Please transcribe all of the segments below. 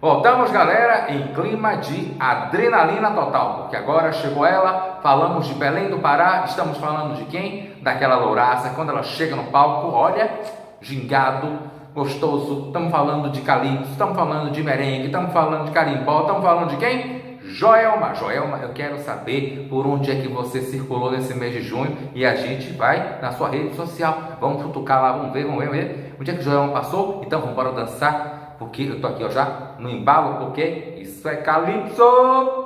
Voltamos, galera, em clima de adrenalina total, porque agora chegou ela, falamos de Belém do Pará, estamos falando de quem? Daquela louraça, quando ela chega no palco, olha, gingado, gostoso, estamos falando de calypso, estamos falando de merengue, estamos falando de carimbó, estamos falando de quem? Joelma. Joelma, eu quero saber por onde é que você circulou nesse mês de junho e a gente vai na sua rede social, vamos futucar lá, vamos ver, onde é que Joelma passou, então vamos embora dançar. Porque eu tô aqui ó, já no embalo, porque isso é calypso!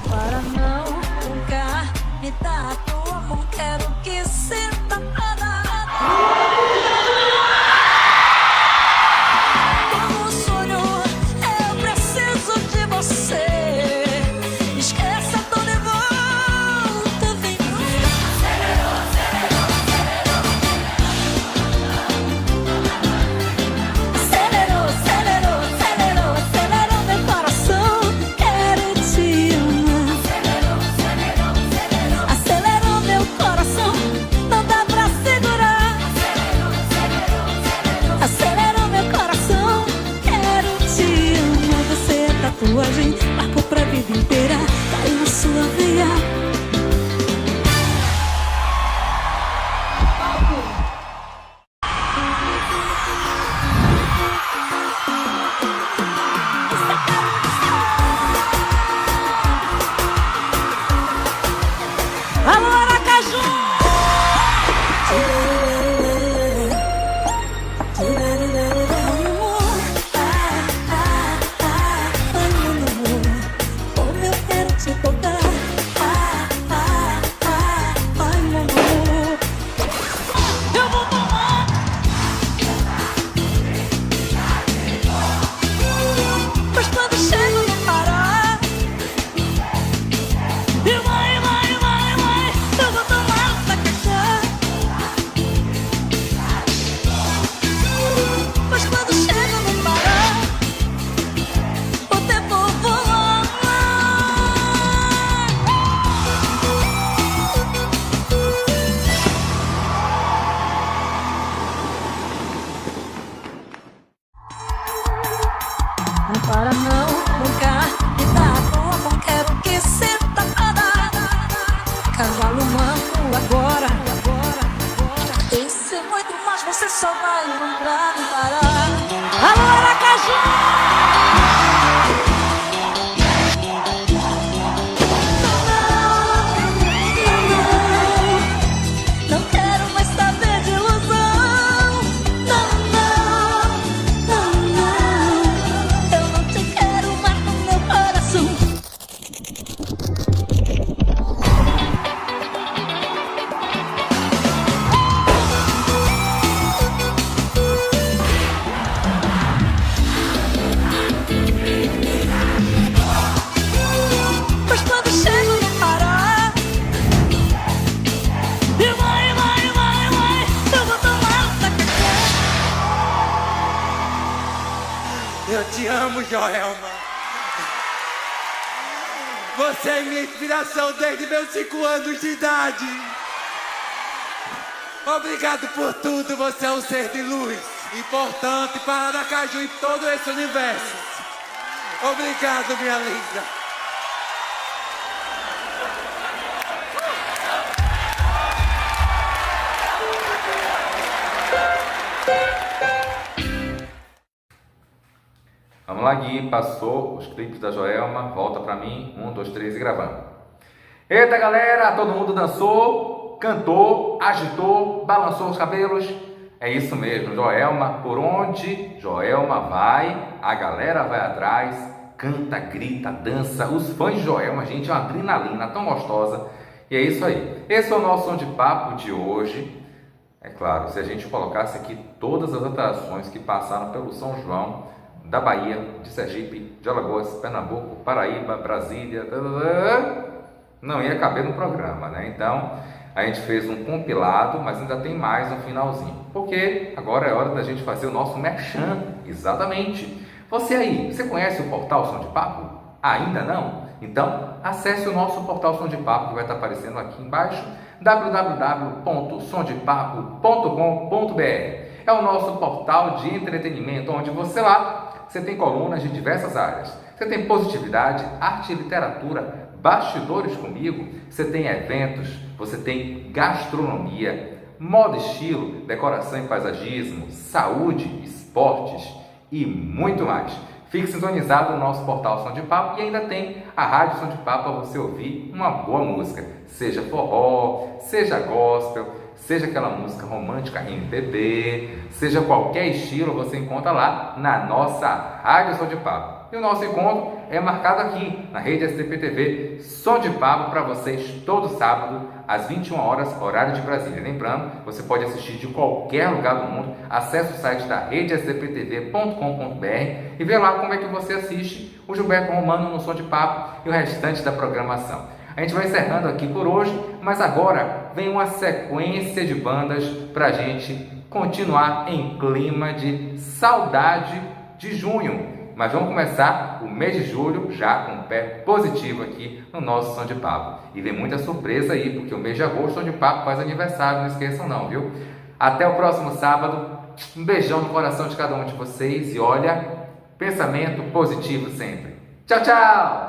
Para não ficar, me dá a tua mão, quero que sinta nada. Como um sonho, eu preciso de você. Esqueça tudo e volta, vem comigo. Acelerou, acelerou, acelerou, acelerou meu coração. Quero te amar. Acelerou meu coração, não dá pra segurar. Acelerou meu coração, quero te amar. Você é tatuagem, marcou pra vida inteira, caiu na sua veia. Alô, Aracaju! Como eu quero te tocar. Ai, meu amor. Eu vou tomar. Mas quando chego no Pará, e vai, eu vou tomar essa cachaça. Mas quando chego no Pará, o tempo voa. Não para não, nunca me dá a tua mão, quero que sinta nada. Cavalo manco agora. Esse é muito mais, você só vai lembrar no Pará. Alô, Aracaju! Não quero mais saber de ilusão. Eu não te quero mais no meu coração. Mas quando chego no Pará, e vai, eu vou tomar essa cachaça. Eu te amo, Joelma. Você é minha inspiração desde meus 5 anos de idade. Obrigado por tudo, você é um ser de luz, importante para Aracaju e todo esse universo. Obrigado, minha linda. Vamos lá, Gui, passou os clipes da Joelma, volta pra mim, 1, 2, 3 e gravando. Eita galera, todo mundo dançou, cantou, agitou, balançou os cabelos. É isso mesmo, Joelma, por onde Joelma vai, a galera vai atrás, canta, grita, dança. Os fãs de Joelma, gente, é uma adrenalina tão gostosa. E é isso aí. Esse é o nosso som de papo de hoje. É claro, se a gente colocasse aqui todas as atrações que passaram pelo São João, da Bahia, de Sergipe, de Alagoas, Pernambuco, Paraíba, Brasília, não ia caber no programa, né? Então, a gente fez um compilado, mas ainda tem mais no finalzinho. Porque agora é hora da gente fazer o nosso merchan, exatamente. Você aí, você conhece o portal Som de Papo? Ainda não? Então, acesse o nosso portal Som de Papo, que vai estar aparecendo aqui embaixo, www.somdepapo.com.br. É o nosso portal de entretenimento, onde você tem colunas de diversas áreas. Você tem positividade, arte e literatura, bastidores comigo, você tem eventos, você tem gastronomia, moda e estilo, decoração e paisagismo, saúde, esportes e muito mais. Fique sintonizado no nosso portal Som de Papo e ainda tem a Rádio Som de Papo para você ouvir uma boa música, seja forró, seja gospel, seja aquela música romântica MPB, seja qualquer estilo, você encontra lá na nossa Rádio Som de Papo. E o nosso encontro é marcado aqui na Rede SDP TV, Som de Papo para vocês todo sábado às 21 horas, horário de Brasília. Lembrando, você pode assistir de qualquer lugar do mundo. Acesse o site da redesdptv.com.br e vê lá como é que você assiste o Gilberto Romano no Som de Papo e o restante da programação. A gente vai encerrando aqui por hoje, mas agora vem uma sequência de bandas para a gente continuar em clima de saudade de junho. Mas vamos começar o mês de julho já com um pé positivo aqui no nosso Som de Papo. E vem muita surpresa aí, porque o mês de agosto o Som de Papo faz aniversário, não esqueçam não, viu? Até o próximo sábado, um beijão no coração de cada um de vocês e olha, pensamento positivo sempre. Tchau, tchau!